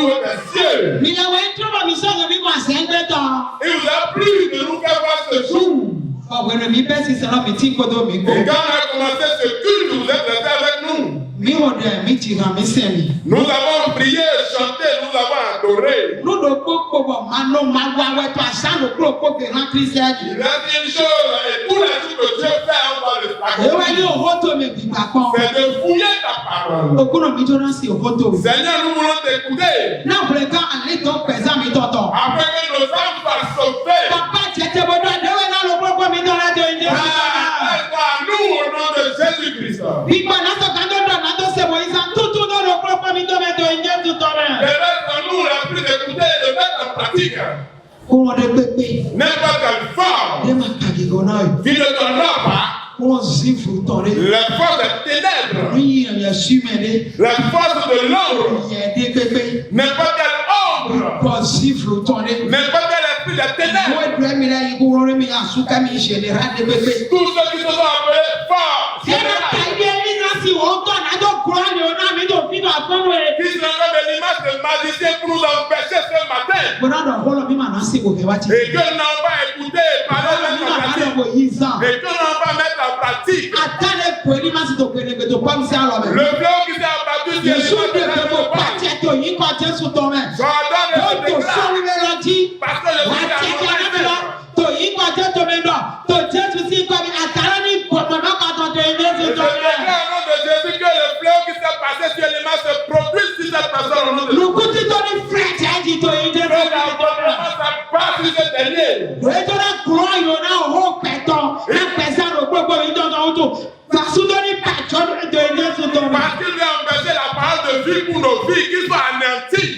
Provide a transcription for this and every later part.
jours des cieux. Il vous a plu de nous faire voir ce jour. Et quand on a commencé ce culte, vous êtes restés avec nous. Nous avons prié, chanté, nous avons adoré. Il a dit une chose, et tous les trucs que Dieu fait, on va le faire. C'est de fouiller ta parole. Seigneur, nous voulons t'écouter. Afin que nos âmes soient sauvées. Nous, au nom de Jésus-Christ. Nous, la plus d'écouter et de mettre en pratique. N'importe quelle forme qui ne donnera pas la force des ténèbres, la force de l'ombre, n'importe quelle ombre, n'importe quel esprit de ténèbres, tous ceux qui se sont appelés forts, qui sont comme de l'image de magicien pour nous empêcher ce matin, et que nous n'avons pas écouté parler de magicien, et que nous n'avons pas mettre en pratique le fléau qui s'est abattu sur les parce que le parce qu'il veut empêcher la parole de vie pour nos vies qui soient anéanties.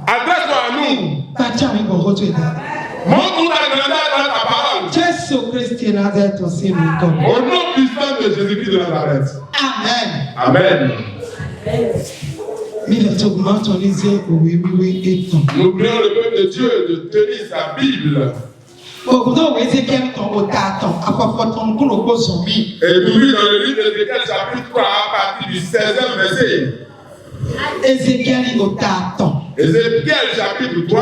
Adresse-toi à nous. Montre-nous ta grandeur dans ta parole. Au nom puissant de Jésus-Christ de Nazareth. Amen. Amen. Nous prions le peuple de Dieu de tenir sa Bible. Et nous lisons dans le livre d'Ézéchiel chapitre 3 à partir du 16e verset. Ézéchiel chapitre 3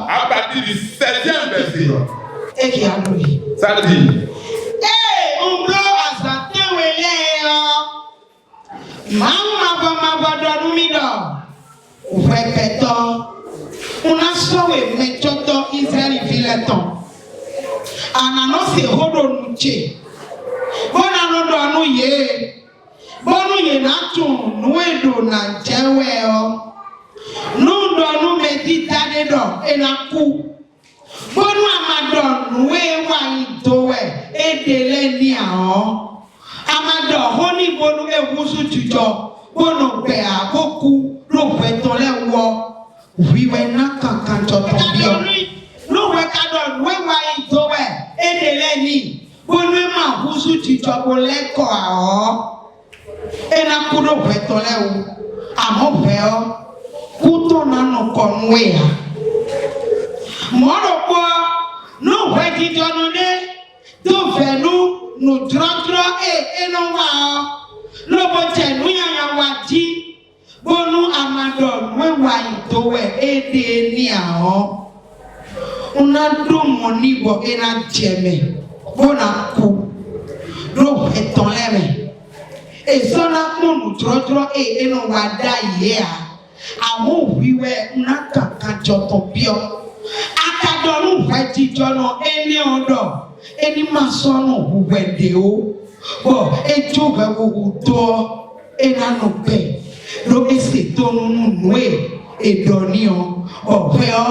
à partir du 16e verset. Ça dit. Bonu ye na tun nuedo na jewe o nudo nu medita de do enaku bonu amado nuwe wa itowe edele ni ahon amado honi bonu ewusu tujo bonu pe akoku lo fe ton le wo wiwe na kankan toto bio no we kado nuwe wa itowe edele ni bonu ma wusu tujo bo leko ahon ena kudo vetole u amoveo kuto na no konwea moro po no veti jonone do venu no drotro eno wa lo bo tenu ya wati bonu amado we wa itowe ede ni aho una do moni bo ena jeme bona ku do vetole e sona munu trotro eno wada yea awu wiwe naka kajoto bio akadonu fati jono eni odo eni masono wede o bo ejo we wo to enanu pe lo ese tonu nue edonio ofeo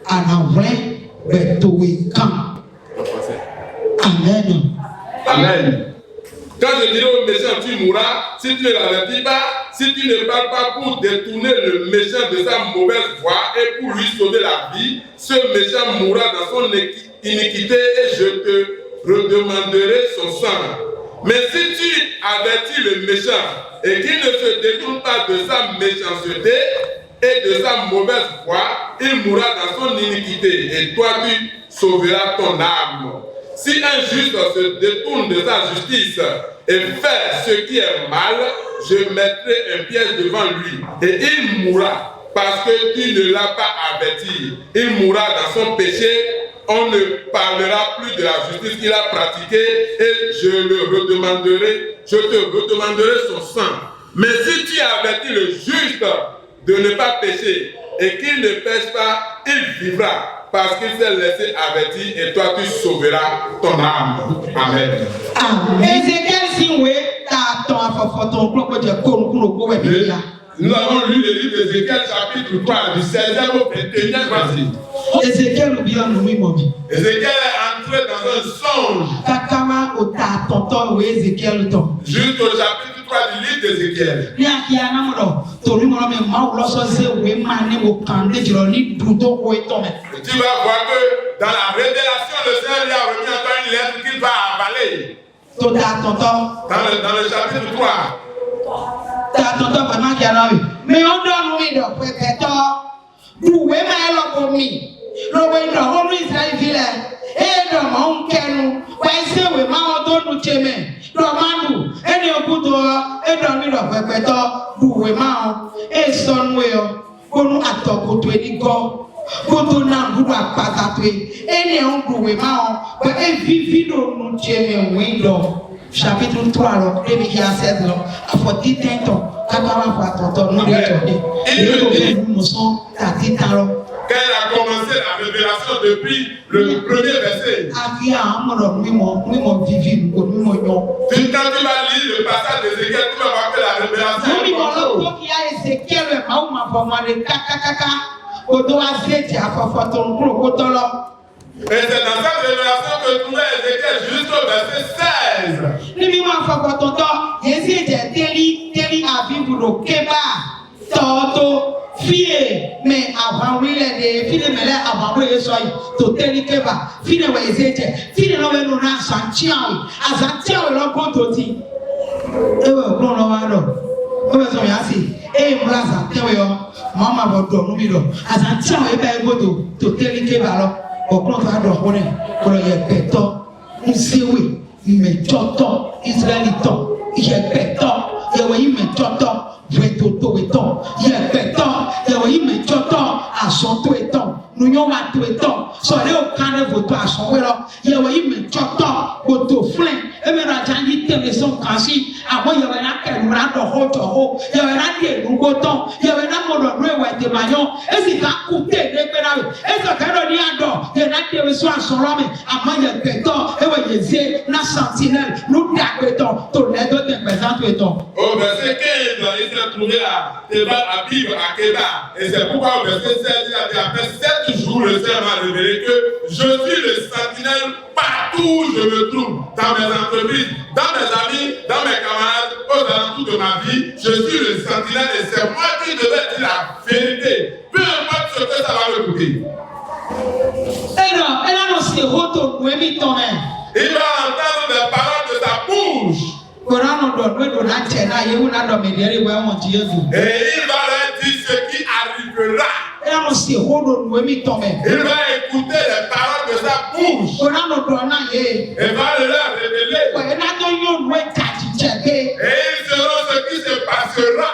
anawre beto we kan. Amen. Amen. Quand je dirai au méchant, tu mourras, si tu ne l'avertis pas, si tu ne parles pas pour détourner le méchant de sa mauvaise voie et pour lui sauver la vie, ce méchant mourra dans son iniquité et je te redemanderai son sang. Mais si tu avertis le méchant et qu'il ne se détourne pas de sa méchanceté et de sa mauvaise voie, il mourra dans son iniquité et toi tu sauveras ton âme. Si un juste se détourne de sa justice et fait ce qui est mal, je mettrai un piège devant lui et il mourra parce que tu ne l'as pas averti. Il mourra dans son péché. On ne parlera plus de la justice qu'il a pratiquée et je te redemanderai son sang. Mais si tu avertis le juste de ne pas pécher et qu'il ne pêche pas, il vivra parce qu'il s'est laissé avertir et toi tu sauveras ton âme. Amen. Nous avons lu le livre d'Ézéchiel chapitre 3 du 16e au 21e verset. Ézéchiel est entré dans un songe. Jusqu'au chapitre 3 du livre d'Ézéchiel. Tu vas voir que dans la révélation, le Seigneur lui a remis encore une lettre qu'il va avaler. Dans le chapitre 3. Mais on donne oui donc peut-être vous voyez ma lobomi lobo ndo onu Israel vile e do mo nkenu wa se we ma odonu cheme do manu eni obudo e do mi do peut-être vous voyez ma e son we o onu atokoto eni go bodo na budu apata to eni on do we ma o e vivi do nu cheme we do chapitre 3 alors et qui a 16 ans à faut dire temps quand on va tonton nous retourner et nous sommes à 10 ans quand elle a commencé la révélation depuis le premier verset. Quand tu vas lire le passage d'Ézéchiel, tu vas voir que la révélation et c'est dans cette révélation que tu trouves Ézéchiel jusqu'au verset 16. Fille, mais avant oui les filles mais là avant oui soyez to télé va fille ouais Ézéchiel fille non nous na santiago azantiago lo kontoti e we kron lo wa do o be so ya si e mu la santiago yo mama bo do nu mi do azantiago e ba go to télé va lo o kron fa do ko ne ko lo ye peto nsewe me toto israelito ye peto ye we me toto Vetoto eton, yepeton, yewe mechoton, asonto eton, nuyo mato eton, so le o kane voto asonwero, yewe mechoton, voto flen, emera janji teleson kansi, abo yewe na kelura do ho, yewe na de nugoton, yewe na modo rewe de mayon, esi ka kute de penawe, esi ka do ni ado, ye na de so asonrome, ama yepeton, ewe yeze na sentinelle, nous dabeton, to le do te présente eton. Au verset 15, il s'est trouvé à Théba, à Bibre, à Kéba. Et c'est pourquoi au verset 16, il a dit après 7 jours, le Seigneur m'a révélé que je suis le sentinelle partout où je me trouve, dans mes entreprises, dans mes amis, dans mes camarades, aux alentours de ma vie. Je suis le sentinelle et c'est moi qui devais dire la vérité. Peu importe ce que ça va me coûter. Il va entendre des paroles de sa bouche. Et il va leur dire ce qui arrivera. Il va écouter les paroles de sa bouche. Et va leur révéler. Et ils sauront ce qui se passera.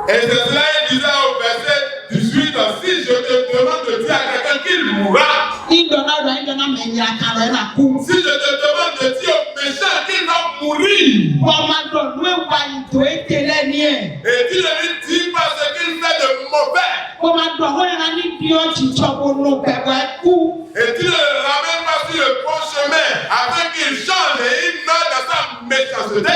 Et c'est cela il disait au verset 18, si je te demande de dire à quelqu'un qu'il mourra, si je te demande de dire au méchant qu'il va mourir, et tu ne lui dis pas ce qu'il fait de mauvais, et tu ne le ramènes pas sur le bon chemin afin qu'il change et il meurt dans sa méchanceté,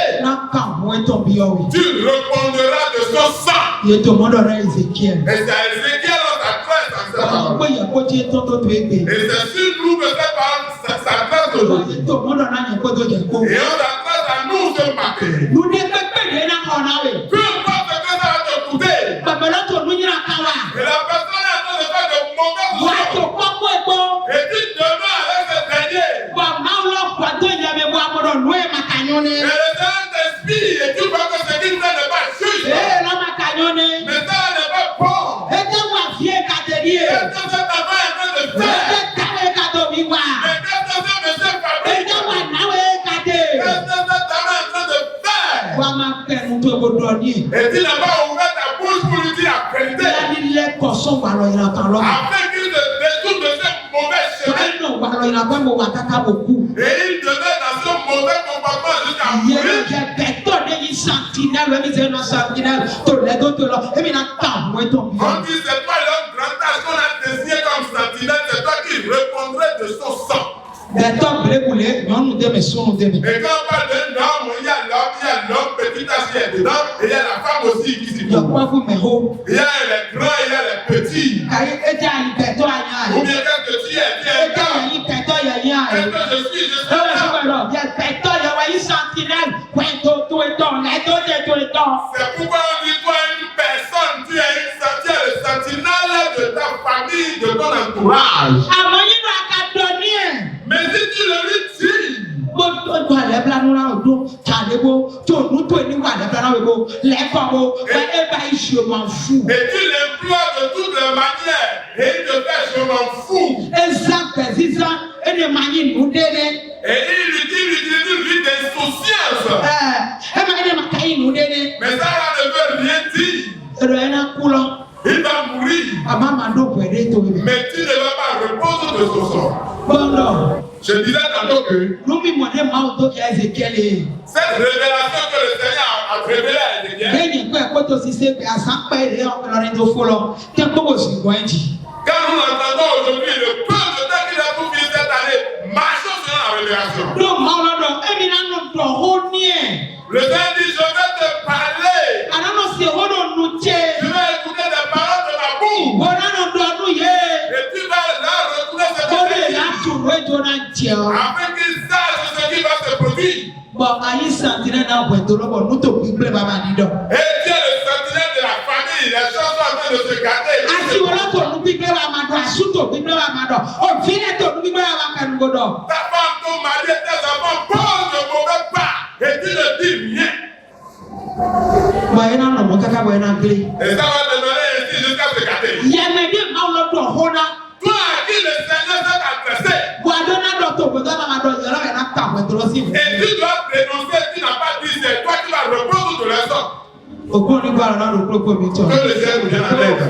tu répondras de son sang. Et c'est à Ézéchiel on s'adresse. Et c'est sur nous que cette parole s'adresse aujourd'hui. Et on s'adresse à nous ce matin. Peu importe ce que ça va te coûter. Et la personne est en train de faire de mauvaises choses. Et tu demeures avec ce dernier. Et le Saint-Esprit, et tu vois que ce qu'il fait n'est pas juste. Mais ça n'est pas bon. Et que cet enfant est en train de faire, tu n'as pas ouvert ta bouche pour lui dire la vérité, afin qu'il se détourne de ce mauvais chemin, et il devait dans ce mauvais comportement jusqu'à mourir. On dit c'est pas l'homme grand âge qu'on a désigné comme sentinelle, c'est toi qui répondrais de son sang. Et quand on parle d'un homme, il y a l'homme, petit âge qui est dedans, et il y a la femme aussi qui s'y trouve. Il y a les grands, il y a les petits. Ou bien qu'est-ce que tu es, qu'est-ce que je suis là. C'est pourquoi on dit toi une personne, tu es le sentinelle de ta famille, de ton entourage. Mais si tu le lui dis, et tu l'implores de toutes les manières, et il te fait je m'en fous. Et il lui dit d'insouciance. Mais ça ne veut rien dire. Il va mourir. Mais tu ne vas pas reposer de son sort. Je disais tantôt que cette révélation que le Seigneur a révélée à Ézéchiel, quand nous entendons aujourd'hui le peu de temps qu'il a tout mis cette année, marchons sur la révélation. Le Seigneur dit, je vais te parler. Je vais écouter des paroles de ma bouche. Et tu vas là retourner ce que tu dis. Afin qu'ils sachent ce qui va se produire. Et Dieu est le sentinelle de la famille. Les choses sont en train de se garder. Ta femme, ton mari, tes enfants posent de mauvais pas. Et tu ne dis rien. Et ça va demeurer ainsi jusqu'à se gâter. Toi à qui le Seigneur s'est adressé. Et tu dois dénoncer, tu n'as pas dit, c'est toi qui vas reprendre de la sorte. Que le Seigneur nous vienne en aide.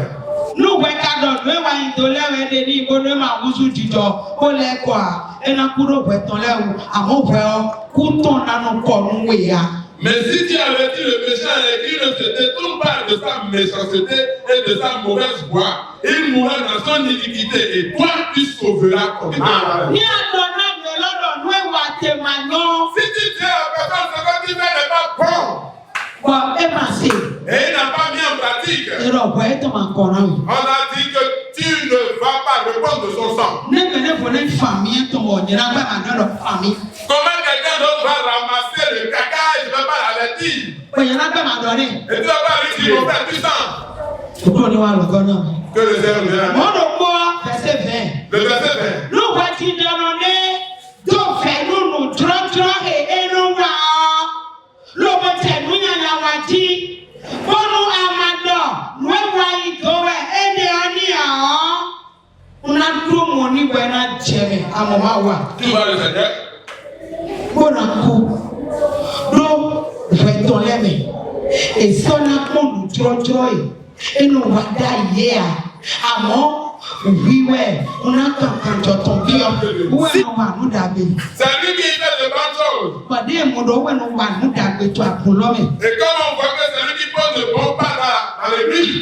Mais si tu avais dit le méchant et qu'il ne se détourne pas de sa méchanceté et de sa mauvaise voie, il mourra dans son iniquité et toi tu sauveras comme ça. Si tu dis à la personne ce que tu fais n'est pas bon, et il n'a pas mis en pratique, on a dit que tu ne vas pas répondre de son sang. Comment quelqu'un d'autre va ramasser le caca et je ne vais pas l'avertir? Et tu ne vas pas lui dire, mon frère, tu sens. Que le Seigneur vienne à nous. Le verset 20. Qui va le Seigneur? Et son amour nous trottoie et nous va d'ailleurs. Oui, ouais, on a quand ton pire. Ouais, on va nous daber. C'est lui qui fait de bonnes choses. Et comme on voit que c'est lui qui pose de bons pas dans l'église,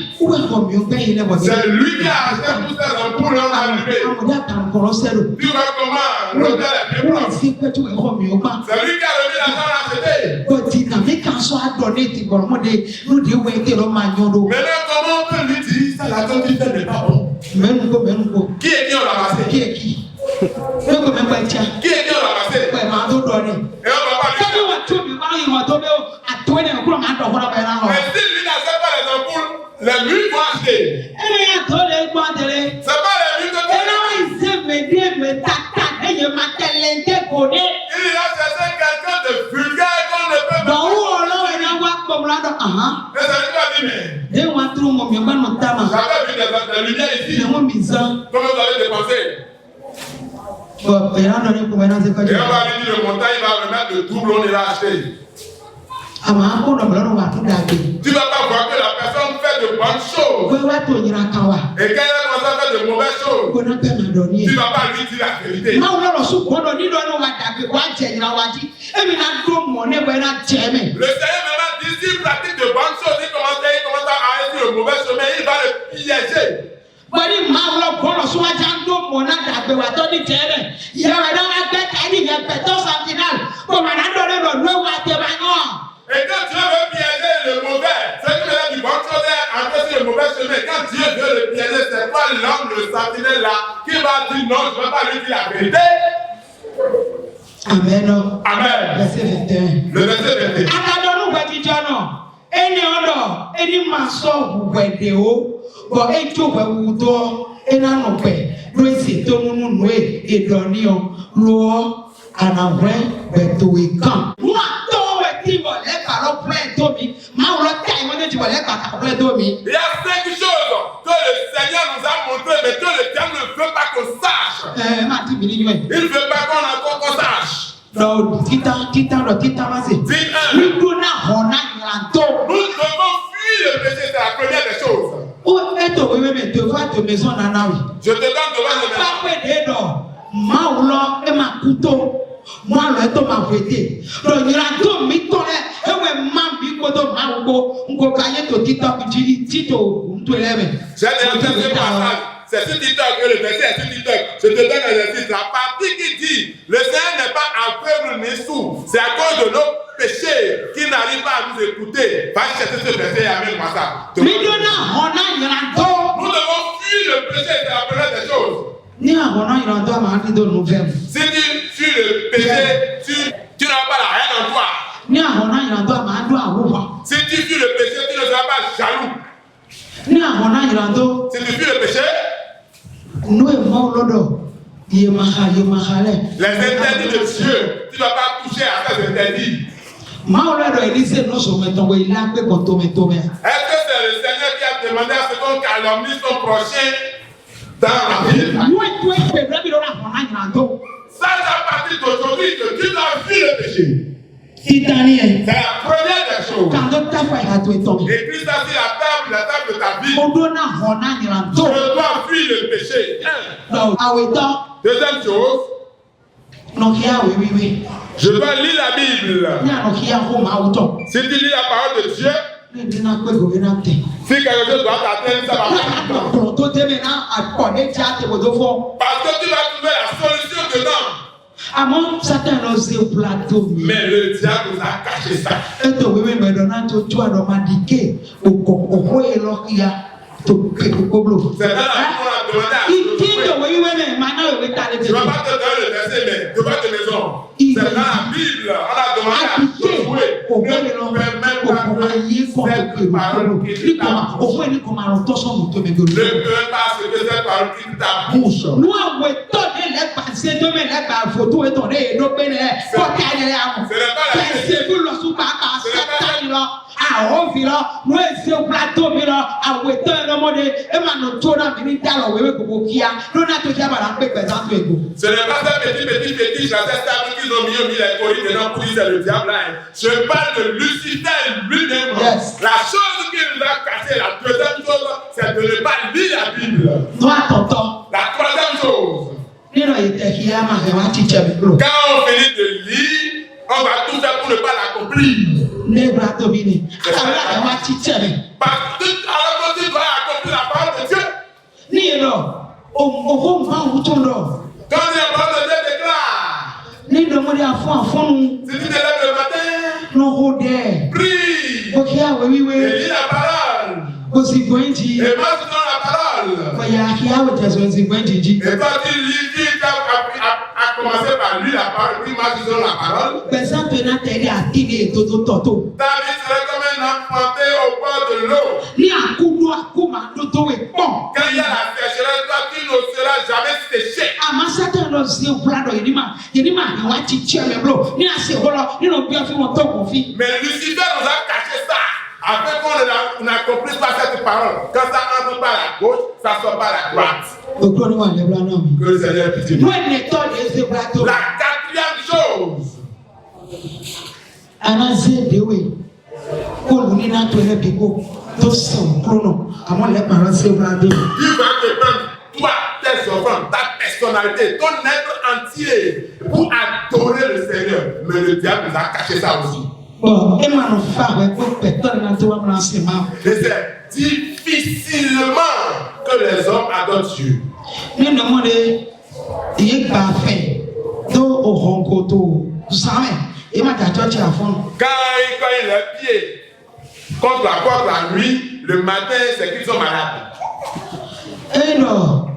c'est lui qui a acheté tous ces ampoules allumées. Tu vois comment l'hôtel est bien propre. C'est lui qui a remis l'argent à acheter. Maintenant, comment on peut lui dire ça, la chose qu'il fait n'est pas bon? Qui est qui on l'a ramassé? Qui est qui on l'a ramassé? Et on va pas lui dire. Mais si lui n'achète pas les ampoules, les murs vont acheter. C'est pas les murs que tu as. Il a cherché quelqu'un de vulgaire qu'on ne peut pas. Et ça lui a dit, mais j'avais vu des lumières ici. Comment vous avez dépensé? Et on va lui dire le montant, il va remettre le double, on ira acheter. Tu ne vas pas voir que la personne fait de bonnes choses. Et quand elle commence à faire de mauvaises choses, tu ne vas pas lui dire la vérité. Le Seigneur maintenant dit, s'il pratique de bonnes choses, il commence à aller sur le mauvais chemin, il va le piéger. Et quand Dieu veut piéger le mauvais, c'est que du bon chose est entré sur le mauvais chemin. Quand Dieu veut le piéger, c'est pas l'homme, le sentinelle là, qui va dire non, je ne vais pas lui dire la vérité. Amen. Amen. Verset 21. Le verset 21. Il y a 5 choses que le Seigneur nous a montrées, mais que le diable ne veut pas qu'on sache. Il ne veut pas qu'on sache. Dis 1. Nous devons fuir le péché, c'est la première des choses. Je te donne devant le maison. Moi le to ma vete do nyira to mi to le ewe ma bi ko to ma wo ngo kaye to TikTok tito nto 11 c'est ce TikTok que le verset est sur TikTok. Je te donne l'exercice. La partie qui dit le Seigneur n'est pas aveugle ni sourd, c'est à cause de nos péchés qu'il n'arrive pas à nous écouter. Va chercher ce verset et amène-moi ça. Nous devons fuir le péché, c'est la première des choses. Si tu fuis le péché, tu n'as pas la haine en toi. Si tu fuis le péché, tu ne seras pas jaloux. Si tu fuis le péché, les interdits de Dieu, tu ne vas pas toucher à ces interdits. Est-ce que c'est le Seigneur qui a demandé à ce qu'on calomnie son prochain dans la ville? Ça, c'est à partir d'aujourd'hui que tu dois fuir le péché. C'est la première des choses. Et Christ a dit la table de ta vie. Je dois fuir le péché. Deuxième chose, je dois lire la Bible. Si tu lis la parole de Dieu, si quelque chose doit t'atteindre, ça va pas. Parce que tu vas trouver la solution dedans. Mais le diable nous a caché ça. C'est dans la Bible qu'on a demandé à tu ne vas pas te donner le verset, mais devant tes maisons. C'est dans la Bible, on a demandé à Josué ne permettre pas que cette parole quitte ta bouche. Ne permets pas ce que cette parole quitte ta bouche. Ce n'est pas la ce n'est pas un petit stable qu'ils ont mis les colis dedans pour dire c'est le diable. Je parle de Lucifer lui-même. Yes. La chose qui nous a cassé, la deuxième chose, c'est de ne pas lire la Bible. La troisième chose, quand on finit de lire, on va tout faire pour ne pas l'accomplir. Parce que alors que tu dois accomplir la parole de Dieu. Quand la parole de Dieu déclare, si tu te lèves le matin, prie, et lis la parole, et marche dans la parole. Et toi tu lis, tu as commencé par lire la parole, puis marche dans la parole. Ta vie serait comme un enfanté au bord de l'eau. Quand il y a la sécheresse, toi tu n'oseras jamais sécher. Mais Lucifer nous a caché ça. Afin qu'on n'accomplisse pas cette parole. Quand ça entre par la gauche, ça sort par la droite. Que le Seigneur puisse nous. La quatrième chose, Colunina to le bigo. Those some chrono. Comment les parents se vont Il va te prendre, toi, tes enfants, ta personnalité, ton être entier pour adorer le Seigneur. Mais le diable nous a caché ça aussi. Bon, et maintenant, et c'est difficilement que les hommes adorent Dieu. Nous demandons, il n'y a pas fait. Donc, au rencontre, vous savez, il m'a dit à fond. Quand il est pied contre la porte la nuit, le matin, c'est qu'ils sont malades. Et non,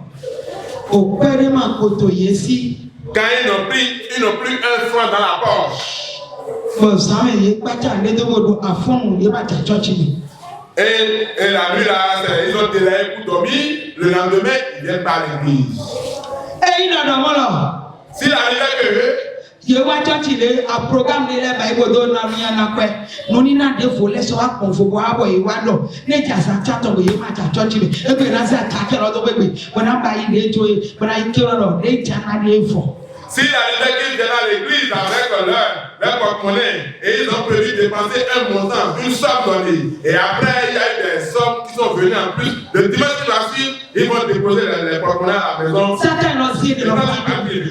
au père de ma côte ici. Quand ils n'ont plus un franc dans la poche. Vous savez, il n'y a pas de à fond, il n'y a pas de church. Et la nuit là, ils ont délayé pour dormir. Le lendemain, ils viennent par l'église. Et il a là. S'il arrivait que je vois church a programme de la Bible dans la mienne après. Nous n'avons pas de voler sur un confort à boire et wado. N'est pas ça chat on y match à church. Et puis là ça attaque l'autre bébé. When I buy it, when I kill it, they can't be for. S'il arrivait qu'ils viennent à l'église avec leur porte-monnaie et ils ont prévu dépenser un montant, une somme donnée. Et après, il y a eu des sommes qui sont venues en plus. Le dimanche qui va suivre, ils vont déposer les porte-monnaies à la maison. Certains l'ont dit de l'enfant.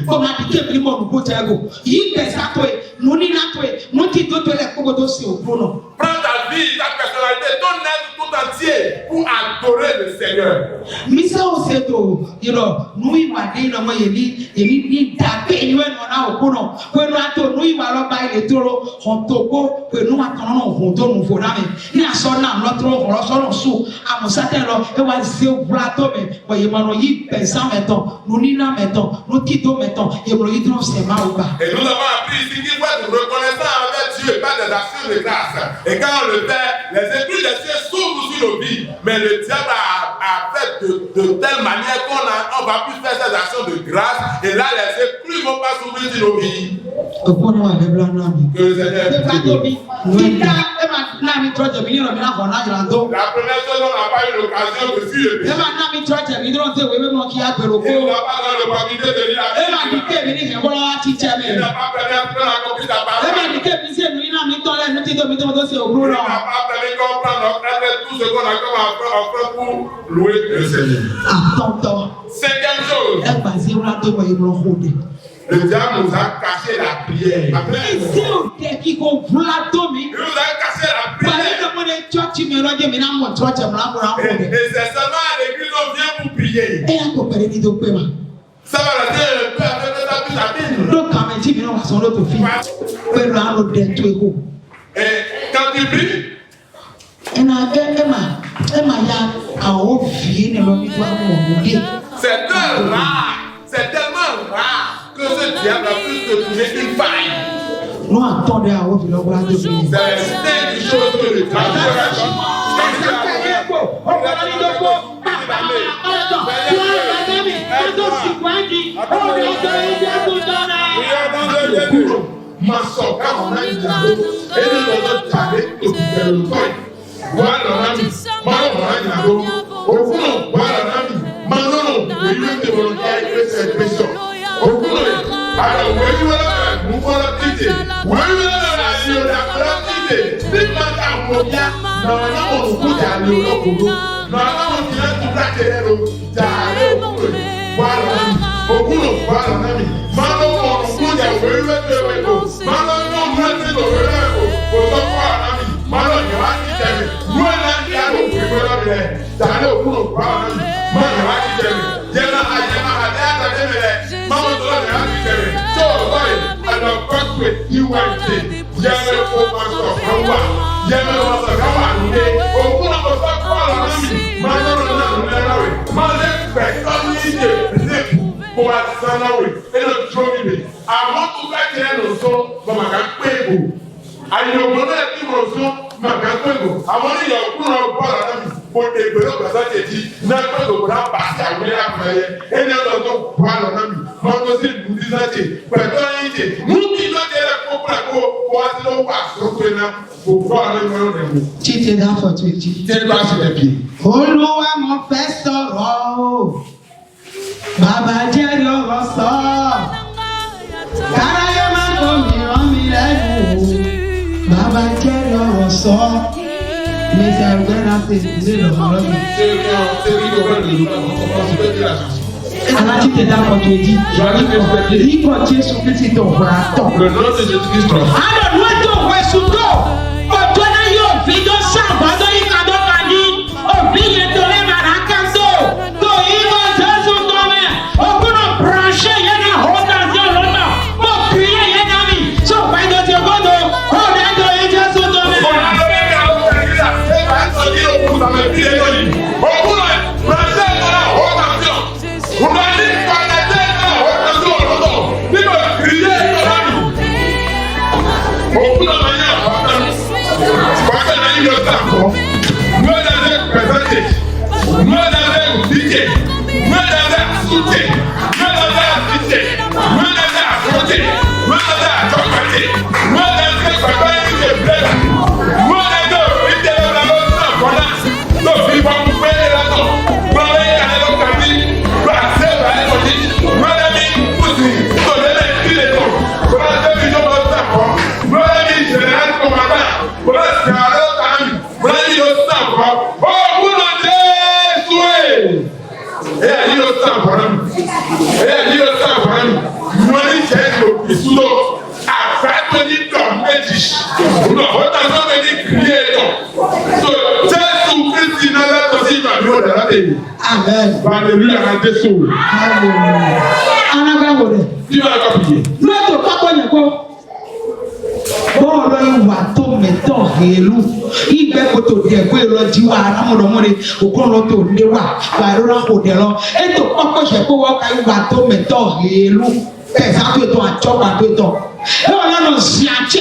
Comme a dit que le monde peut être go. Il fait ça toi. Nous n'y n'a toi. Nous qui doit les coups aussi au pronom. Prends ta vie, ta personnalité, ton être tout entier pour adorer le Seigneur. Mais ça aussi tout. Nous y va dire non il taper nous on a au pronom. Quand nous attendons nous y va là bas il est trop on toko que nous attendons on donne nous faut là mais il a son nom l'autre on son sous à mon certain là et va se plateau mais voyez maintenant il pensant maintenant nous n'y n'a maintenant nous quittons maintenant et nous y trouve c'est mal ou pas. Et nous avons appris ici qu'il faut être reconnaissant envers Dieu et pas des actions de grâce. Et quand on le fait, les écluses des cieux s'ouvrent sur nos vies. Mais le diable a fait de telle manière qu'on ne va plus faire ces actions de grâce. Et là, les écluses ne vont pas s'ouvrir sur nos vies. Que le Seigneur la première chose, on n'a pas eu l'occasion de fuir le péché. Il n'a pas l'opportunité de lire la Bible. Il n'a pas permis de accomplir sa parole. Il n'a pas permis de comprendre tout ce qu'on a comme offert pour louer le Seigneur. Cinquième chose. Le diable nous a caché la prière. Il nous a caché la prière. Et c'est seulement à l'église qu'on vient pour prier. Ça va rester un peu avec ta plus la Bible. Et quand tu pries, c'est tellement rare que ce diable a pu te trouver une faille. C'est une chose que le diable Olúwa mo fẹ́ sọ̀rọ̀ o, bàbá jẹ́rìí ọ̀rọ̀ sọ, káráyé má kó mi rán mi lẹ́nu o, bàbá jẹ́rìí ọ̀rọ̀ sọ, Mais c'est un gars là, c'est le malheur. Ceux qui comprennent le journal, on peut dire la chanson. Alors tu t'es d'accord, tu dis. Il continue sur petit ton bras. Le nom de Jésus-Christ. Alors, nous sommes au Souto. Au Tonayo, Vido Sabado, Ikado Kadi, au Ville de Maracanto, Toïmo, Jésus Tomé, au Kuno Branché, Yana Hotanzio Lona, au Prié, Yanami, so Paido Tiogodo, au Nando et Jésus Tomé. Amen. Alléluia, Alléluia. tu vas appuyer. L'autre papa n'est pas. Bon, là, il va tout mettre réelou. Il va tout dégoûter le diwa. Nous nous demandons au grand l'autre dewa. Va le rendre là. Et tout papa j'ai pas voir qu'il va tout mettre réelou. Exactement, toi, toi, toi. Et on a nos siachés.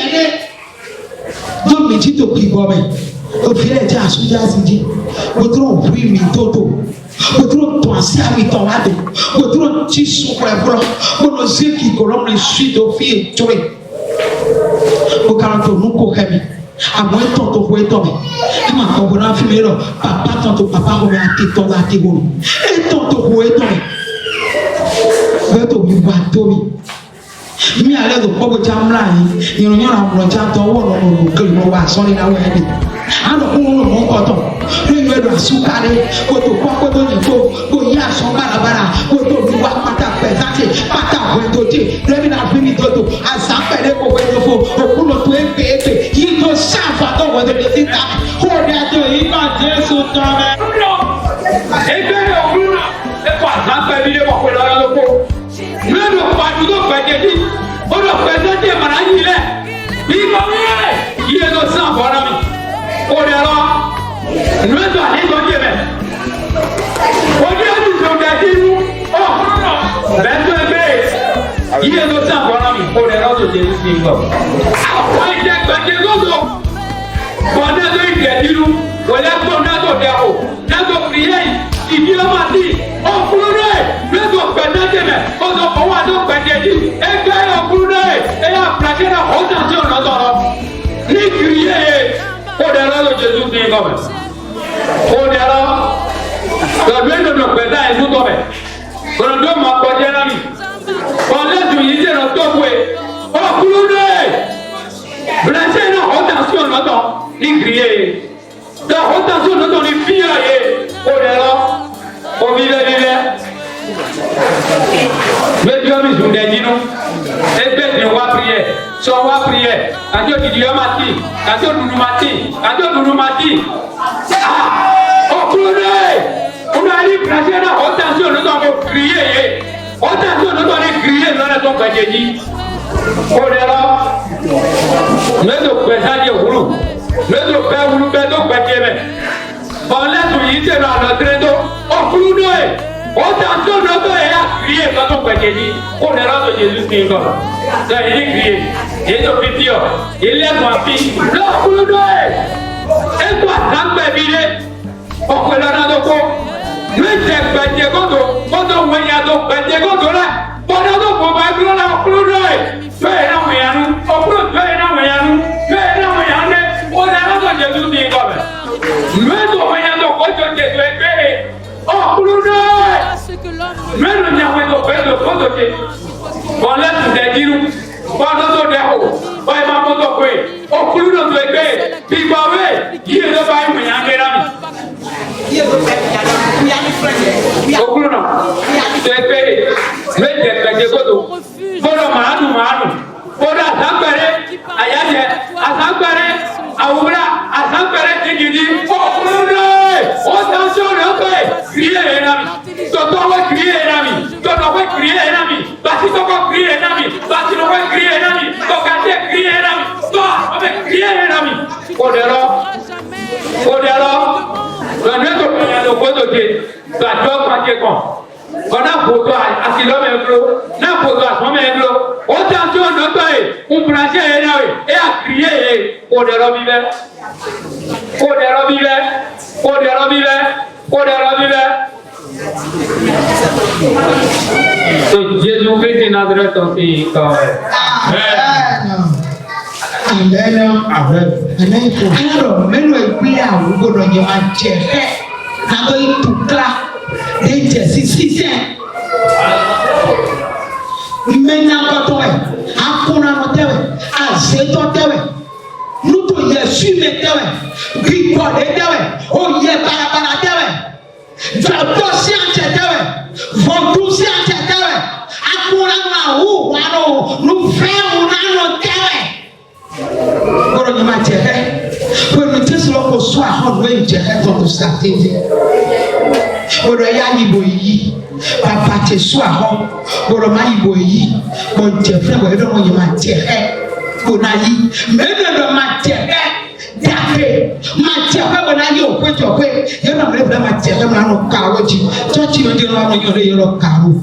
Donc, mais tu te pries bon, mais. Au final, tu as soudain dit. Votre oui, mais toto. Votre toi, c'est à mi ton lado. Votre tu souffres pour le zé qui colombe les suites au fil tu es. Au caractère nous coquemi. À moins tonto pour tomber. Il m'a compris un film là. Papa tonto papa on a été ton la tégolo. Et tonto pour tomber. Beto mi va tomber. Mi ale do pogo jamla yi yoro nyora mo jamto wo no kele mo wa so ni na we ni ando ko mo ko to ni we do asukare ko to ko to ni ko ya so bara ko to bi wa pata pesate pata we to ti le mi na fi mi to asa pele ko we to fo o ku no to epe yi to safa to wo de ti ta ko da to yi ba Jesu to me ebe o ku na e ko asa pe bi le ko la lo ko le do pa du do pe de on a présenté Maranile. Il va bien. Il est dans sang, voilà. On est là. Nous sommes allés dans Dieu. On dit à nous, on a dit nous. Oh, 22 mai. Il est dans sang, voilà. On est là dans Jésus. Après, il y a des choses. On a dit nous. On a dit nous. Nous prié. Il dit à Mati. On pleurait. Nous sommes présentés. On a dit. Et a plaqué la haute tension dans ton ni crier au delà de Jésus qui est comme au delà le bien de nos pédales et nous tomber on doit m'apporter l'ami on laisse utiliser notre topoué oh cloué blessé la haute tension dans ton ni crier la haute tension dans ton ni fier au delà au vivre mais Dieu nous dit nous et bien on va prier so on va prier quand Dieu dit mati quand Dieu nous mati ah au cloué on a dit placer la haute tension nous devons crier haute tension nous devons crier dans la tombe de Dieu on est là mais nous présenter roulou mais nous faire roulou mais nous faire on laisse unité dans notre dos au cloué attention, notre est à crier quand on peut dire, on est là de Jésus qui est comme ça. Il est crié, il est au petit, il est mon fils, le coup de et toi, ça me fait on peut la rendre compte. Nous sommes bêtés quand on voit donc bêtés quand on là, pendant qu'on va être là, on peut le faire, on est là, on peut le faire, on est là, on est là de Jésus qui est comme nous sommes là donc on Jésus est fait. Oh, mais nous n'avons pas de prototype. On laisse des dirous. On a des hauts. On a des hauts. On a des hauts. On a des hauts. ló bá ìmọ̀ yà ń gbé lámì. Okùnrin náà ṣe pé méjì ẹ̀kẹ́jẹ kótó gbọ́dọ̀ màánù gbọ́dọ̀ àságbẹ̀rẹ̀ àyájẹ àságbẹ̀rẹ̀ àwòrán àságbẹ̀rẹ̀ jìgìdì okùnrin náà ó tán sí ọ̀nà ọ̀pẹ̀ kìrìyè rẹ̀ náà mi tọ̀tọ̀ wẹ̀ kìrìyè rẹ̀ náà mi tọ̀tọ̀ wẹ̀ kìrìyè rẹ̀ náà mi bàtí tọkọ̀ kìrìyè rẹ̀ náà mi bàtí tọkọ̀ kìrìyè rẹ̀ náà mi tọ̀kàtẹ̀ kìrìyè rẹ̀ náà mi tọ̀ ọ̀bẹ kìrìyè rẹ̀ náà mi kò dẹ̀rọ lọ́dún tó kọ̀ yẹn lọ gbọ́dọ̀ dé gbàdúrà pàṣẹ kan ọ̀nà fòtò àtìlọ́mẹ̀ẹ́gbó náà fòtò àtọ́mẹ̀ẹ́gbó ó tàn tí ó nọ́tọ̀ yìí ń fúnraṣẹ́ yẹn náà ẹ̀ àkìríyè yìí kò dẹ̀rọ bíbẹ́ kò dẹ̀rọ bíbẹ́ kò dẹ̀rọ bíbẹ́ kò dẹ̀rọ bíbẹ́. So Jésus Christ Nazareth ọ̀sìn yìí kọ́ ẹ̀. Alárò mélòó ìgbéyàwó gbọdọ̀ yẹ máa jẹ fẹ́ lábẹ́ ìtùkla lè jẹ sísẹ́. Mẹ́nyàkọ́tọ̀ ẹ̀, akúnranà tẹ̀wẹ̀, àṣetọ́ tẹ̀wẹ̀, nútò yẹ súnmẹ̀ tẹ̀wẹ̀, bíkọ̀dé tẹ̀wẹ̀, oyè balabala tẹ̀wẹ̀, jọ̀bọ̀ sí àjẹ tẹ̀wẹ̀, fọ̀dún sí àjẹ tẹ̀wẹ̀, akúnranà àwòwárò nùfẹ́ wùnánà tẹ̀wẹ̀. Gbọ́dọ̀ yẹ máa jẹ ẹ́ pẹ̀lú Jésù lọ́kọ̀ sọ àhọ́nù ẹ̀ jẹ ẹ́ tọ́tù sàkéde. Gbọ́dọ̀ yá yìbò yìí pàpà tẹ sọ àhọ́ gbọ́dọ̀ má yìbò yìí bọ̀ jẹ fẹ́ wọ̀ ẹ̀dọ̀ yẹ máa jẹ ẹ́ kò náà yí mẹ́ẹ̀ẹ́dọ̀ máa jẹ ẹ́ dàgbé máa jẹ ẹ́ bọ̀ náà yẹ òkú ẹ̀jọ̀ pé yẹ́n náà mẹ́ẹ̀ẹ́dọ̀ máa jẹ ẹ́ máa nù kàrọ̀ jì chọ́ọ̀chì yóò dé lọ́wọ́ yọ̀ lọ́ kàrọ̀.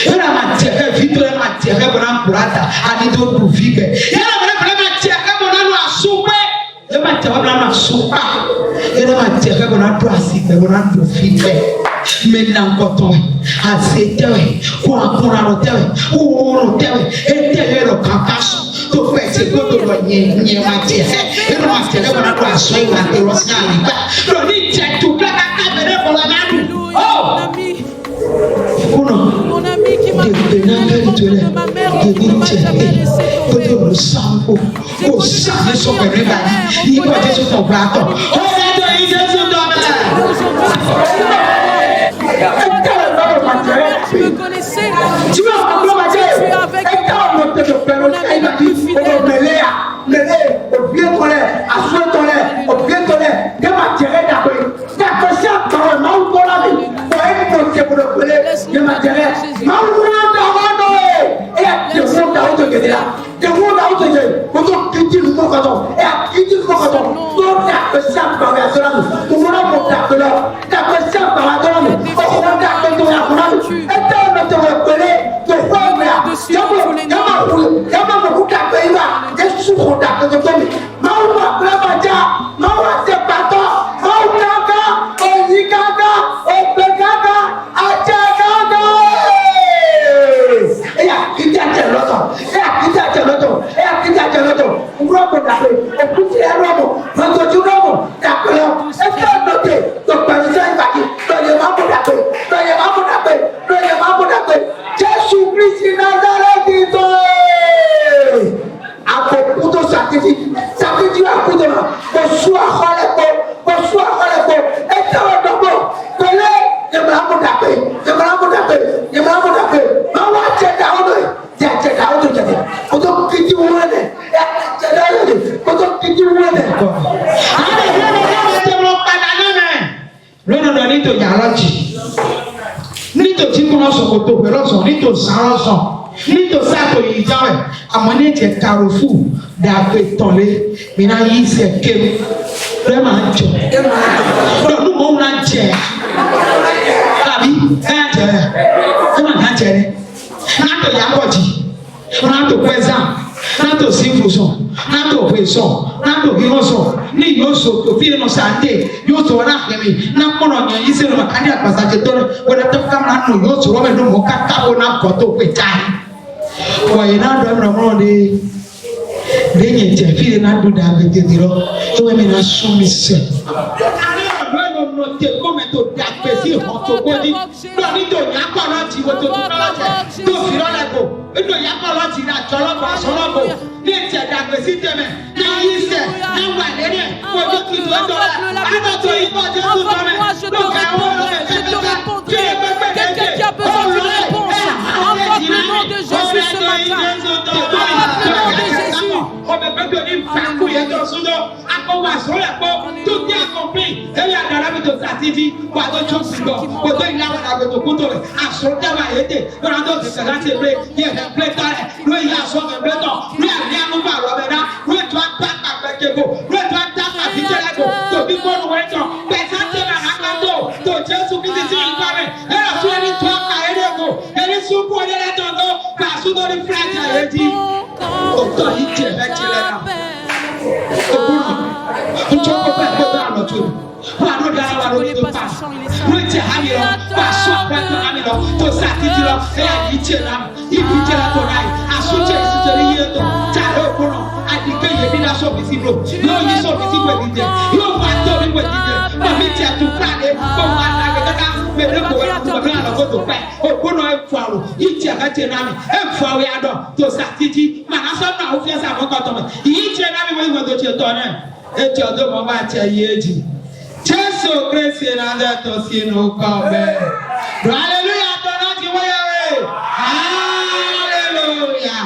Yẹ́n náà máa jẹ ẹ́ fídíò yẹn máa jẹ ẹ́ bọ̀ náà kúrátà àdìdó dùn fí bẹ̀ yẹ́n náà asopɛ ema tɛ wɔn nana asopa yɛrɛ ma tɛ fɛ wɔn ado asi fɛ wɔn ado fi fɛ mɛna nkɔtɔ ase tɛwɛ kó akunranɔ tɛwɛ wúwúrú tɛwɛ ete yɛrɛ kaka so tó fɛ se gbɔdɔ lɔ nyɛ ma tɛ fɛ yɛrɛ ma tɛ fɛ wɔn ado aso yi ma tɛ wɔ si aligba lɔri tɛ tu kaka bɛ ne bɔlɔ n'adu ɔ kúnɔ dèbè n'alẹ nítorí dèbè tẹ kótó ló sanwó kó sàmì sọgbẹrẹ báyìí yíyí wà Jésù tó gbà tọ ó yẹ tó yí Jésù tó bẹ. Tu vas en commander. Et quand on te fait il a dit on mêler au pied ton lait, à souhait ton lait, au pied ton lait, de m'attirer d'après. D'accord, c'est encore un mal pour la vie. Pour être pour le pelé, de m'attirer. Mal pour la vie. Et de monde à haute gueule là. De monde à haute gueule. Pour ton petit le cocoton. Et à petit le cocoton. Donc, d'accord, c'est encore un seul homme. Pour mon amour, d'accord, d'accord, c'est encore un seul homme. Pour mon d'accord, ton amour. Et tant que tu veux pelé, tu vois, mais yama beaucoup d'appeler là, des souffres d'appeler de tomber. Maoua Blamaja, Maoua Sepato, Maoua Ozikaga, Opegaga, Achagaga. Et à qui t'a dit l'autre, et à qui t'a dit l'autre, et à qui t'a dit l'autre. Robo d'appeler, et puis c'est un robo, quand tu robo d'appeler, et c'est noté, donc par exemple, il va dire, le mambo d'appeler, le mambo d'appeler, le mambo d'appeler. Jésus-Christ Nazareth, après pour ton sacrifice à coup de main, bonsoir, et dans le moment, collé, je me l'ai nito tí kúnlọ sọkòtò pẹ̀lú ọsàn nito sàn ọsàn nito sàtò ìjáwé àmọ́ ní ẹjẹ karofù dàgbé tọlé mìíràn yìí sẹ kéwù lẹ máa jọ lọdún mọ wọn jẹ tàbí ẹ jẹ ẹ máa jẹ rẹ nàtò yàgòjì nàtò pẹsà nàtò sífùsàn nàtò pẹsàn nàtò hímọsàn ní yóò sọ òfin ẹnu sàndé yóò sọ wọn àfẹmí nàkpọnọ yẹn yìí sẹnu màkàdé àgbàsàjẹ tọrọ wọlé tó kàmá nù yóò sọ wọn bẹ dùn mọ kàkàwọ náà kọ tó pè jáde wọ̀nyí náà dọ̀ ẹ̀mọ̀ ọ̀mọ̀ de lẹ́yìn tẹ̀ fi náà dùn dà bẹ̀ tètè lọ ẹ̀wọ̀n mi náà sún mi sẹ̀. Lọ tẹ kọ́mẹ̀tò dàgbẹ́ sí ìhọ́tò gbóni lọ́ọ̀ni tó yàgbọ́ láti wo tó tó lọ́tẹ̀ tó fi lọ́lẹ̀ kò nínú yàgbọ́ láti rà jọlọ́bọ̀ àṣọlọ́bọ̀ ní ìtẹ̀ dàgbẹ́ sí tẹ̀mẹ̀ náà yí sẹ̀ náà wà lẹ́rẹ̀ kó tó kí tó yẹjọ súnjọ akọwà sọlẹ pọ tó dé accompli eyi adara mi tó sàtìdí wà tó tó sùgbọ kò tó ìlà wọn àgbètò kúndò rẹ àsọdẹwà yéde lọ́nà tó ti sẹ̀dá ti rẹ yẹ ẹ̀ pẹ́tà rẹ lóye yẹ aṣọ mẹ́tọ̀ lóye àmì ànúbà rọ̀bẹ̀dá lóye tó àtàkà pẹ̀kẹ́bò lóye tó àtàkà fìjẹ́lẹ́bò tòbí kọ́nù wẹ́tọ̀ pẹ̀sẹ̀ tẹ̀lé àkàtọ̀ tó jésù kìtì sí ìgbà rẹ̀ ẹ̀rọ sún ẹni tó àkà ẹ̀rẹ́gbò ẹni sún kú ọ̀dẹ́lẹ́tọ̀ tó kàṣú tó ní fúlájà yẹn ti òtọ́ yìí tiẹ̀ fẹ́ tiẹ̀ náà òkúrò ntọ́kọ̀ bẹ́ẹ̀ bẹ́ẹ̀ bẹ́ẹ̀ àlọ́ tó wà ló dára wà lórí tó pa ló jẹ hami lọ wà sọ pẹ́ẹ́tọ́ hami lọ tó sàtìtì lọ ẹ̀yà yìí tiẹ̀ náà ibi tiẹ̀ náà tó náà yìí àsúnjẹ ìsìtẹ̀lẹ̀ yìí tó tààrà òkúrò àdìgbẹ́ yẹn nílá sọ̀bì sí lò yóò yí sọ̀bì sí pẹ̀lú jẹ yóò fà tó ní pẹ̀lú jẹ mọ̀mí tiẹ̀ tó káàdé kó wà lágbẹ̀dẹ́ká mẹ̀rẹ̀ kò wẹ̀ kó wẹ̀ lọ́kọ̀ tó pẹ́ òkúrò ẹ̀ fà lò yìí tiẹ̀ ká tiẹ̀ náà mi ẹ̀ fà wẹ̀ adọ̀ tó sàtìtì màná sọ́nà àwọn fíẹ́ sàmúkọ̀tọ̀ mọ̀ yìí tiẹ̀ náà mi wọ́n ìwọ̀n tó tiẹ̀ tọ̀ náà eti ọdún mọ bá tiẹ̀ yé jì jésù kristi náà dẹ̀ tó sínú kọ́ bẹ́ẹ̀ hallelujah tó náà ti wáyà wẹ̀ hallelujah.